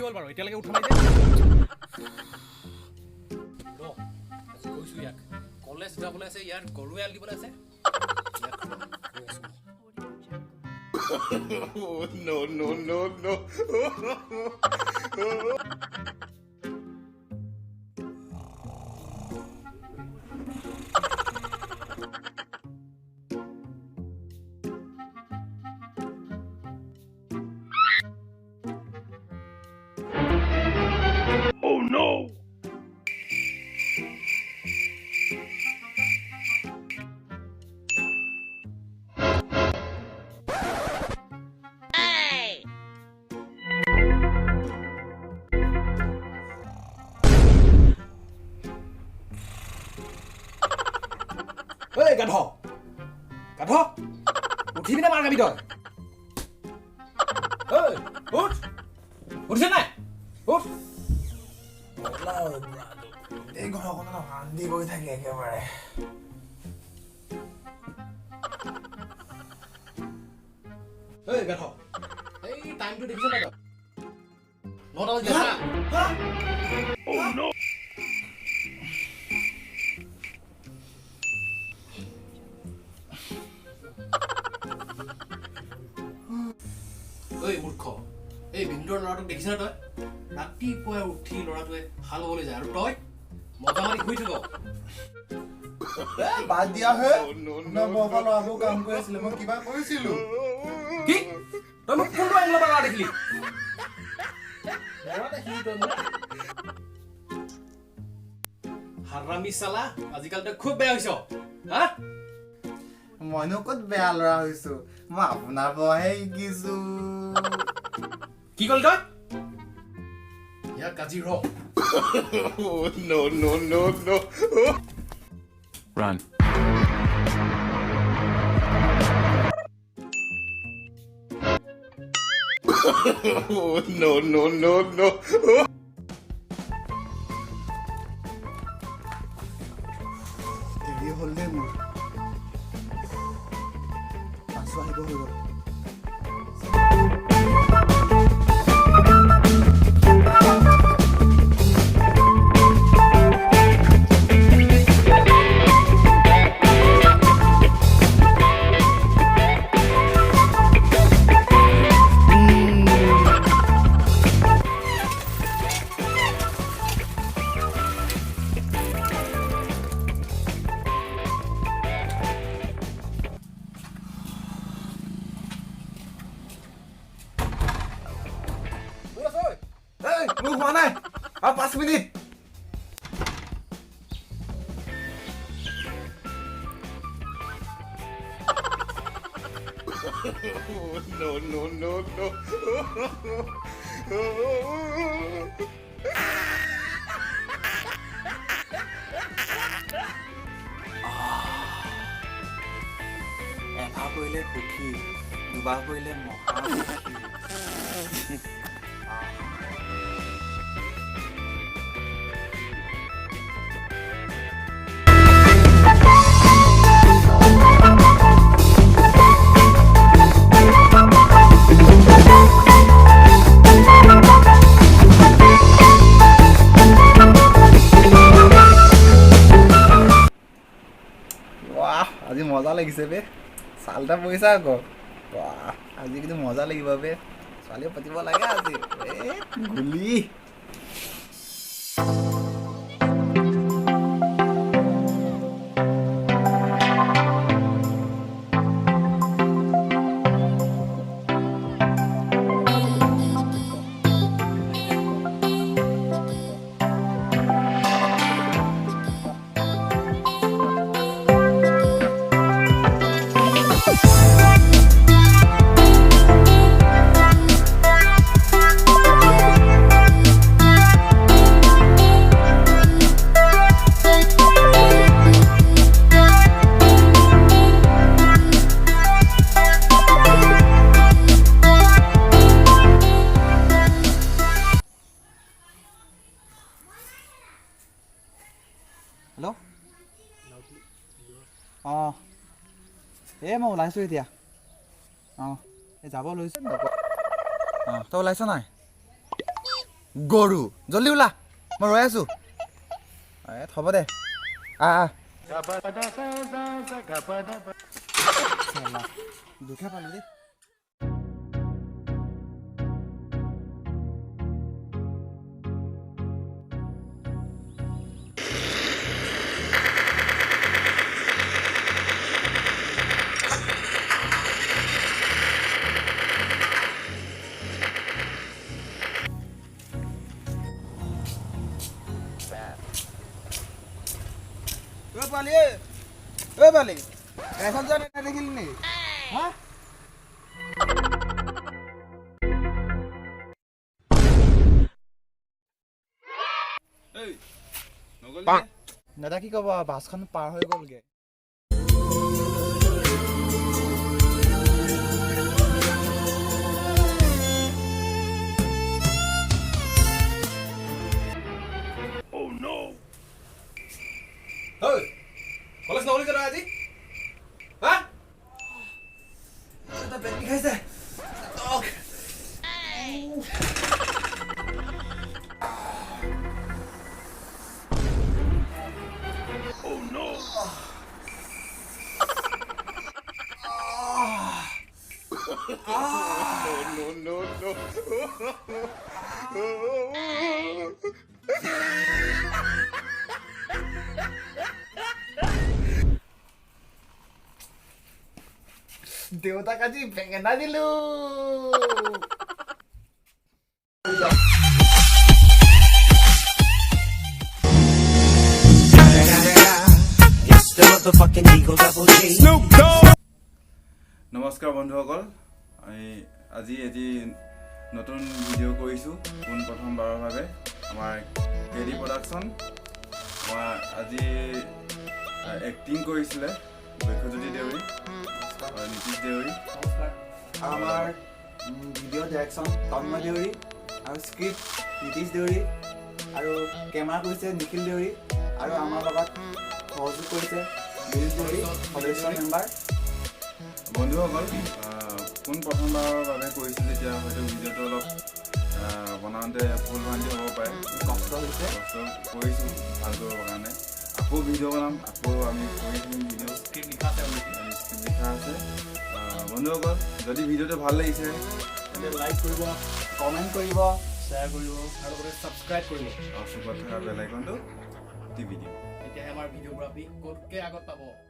হ'ল বাৰু এতিয়ালৈকে উঠা নাই যে ৰ আজি কৈছোঁ ইয়াক কলেজ যাবলৈ আছে ইয়াৰ গৰু এৰাল দিবলৈ আছে No, no, no, no. Oh no! ঐ গাধ গাধ উঠিবি না মাৰ খাবি তই ঐ উঠ উঠিছে নাই উঠ এই ঘৰখনত শান্তি কৰি থাকে একেবাৰে ঐ গাধ এই টাইমটো দেখিছ নাই তই 9টা বাজিলে হা Oh no! ঐ মূৰ্খ এই বিন্দুৰ ল'ৰাটোক দেখিছ না তই ৰাতিপুৱাই উঠি ল'ৰাটোৱে হাল বাবলৈ যায় আৰু তই মজা মাৰি শুই থাক বাদ দিয়া হে No, না বৰফা ল'ৰাবোৰ কাম কৰি আছিলে মই কিবা কৰিছিলো কি তই মোক কোনটো এংগলৰ পৰা ল'ৰা দেখিলি ল'ৰা দেখিলি তই মোক হাৰামি চালা আজিকালি তই খুব বেয়া হৈছ হা মইনো ক'ত বেয়া ল'ৰা হৈছো মই আপোনাৰ পৰাহে শিকিছো কি ক'লি তই ইয়াক কাজি ৰ No, no, no, no. Run. No, no, no, no. দেৰি হ'ল দেই মোৰ পাছো আহিব হৈ গ'ল মোৰ হোৱা নাই আৰু 5 minute No, no, no, no. এবাৰ কৰিলে সুখী দুবাৰ কৰিলে মহাসুখী আজি মজা লাগিছে বে চালটা পইচা আকৌ বাহ আজি কিন্তু মজা লাগিব বে ছোৱালীও পাতিব লাগে আজি গুলি হেল্ল' অঁ এই মই ওলাইছোঁ এতিয়া অঁ এই যাব লৈছোঁ অঁ তই ওলাইছ নাই গৰু জলদি ওলা মই ৰৈ আছো হ'ব দে দেখা পালো দেই পালি এখন যোৱা নাই দেখিলি নি হা দাদা কি কব বাছখন পাৰ হৈ গ'লগে কলেজ নগলি যে আজি হা পেট বিষাইছে দেউতাক আজি বেঙেনা দিলো নমস্কাৰ বন্ধুসকল আমি আজি এটি নতুন ভিডিঅ' কৰিছোঁ প্ৰথমবাৰৰ বাবে আমাৰ কেডি প্ৰডাকশ্যন আমাৰ আজি এক্টিং কৰিছিলে বৈক্ষজ্যোতি দেউৰী নীতিশ দেউৰী আমাৰ ভিডিঅ' ডাইৰেকশ্যন তন্ময় দেউৰী আৰু স্ক্ৰিপ্ট নীতিশ দেউৰী আৰু কেমেৰা কৰিছে নিখিল দেউৰী আৰু আমাৰ লগত সহযোগ কৰিছে নীতিশ দেউৰী সদস্য মেম্বাৰ বন্ধুসকল প্ৰথমবাৰৰ বাবে কৰিছোঁ যেতিয়া হয়তো ভিডিঅ'টো অলপ বনাওঁতে ভুল ভ্ৰান্তি হ'ব পাৰে কষ্ট হৈছে কষ্ট কৰিছোঁ ভাল কৰিবৰ কাৰণে আকৌ ভিডিঅ' বনাম আকৌ আমি কৰি থাকিম ভিডিঅ' স্ক্ৰিপ্ট লিখা আছে স্ক্ৰিপ্ট লিখা আছে বন্ধুসকল যদি ভিডিঅ'টো ভাল লাগিছে তেন্তে লাইক কৰিব কমেণ্ট কৰিব শ্বেয়াৰ কৰিব আৰু লগতে ছাবস্ক্ৰাইব কৰিব চুকত থকা বেল আইকনটো টিপি দিম তেতিয়াহে আমাৰ ভিডিঅ'বোৰ আপুনি ক'তকৈ আগত পাব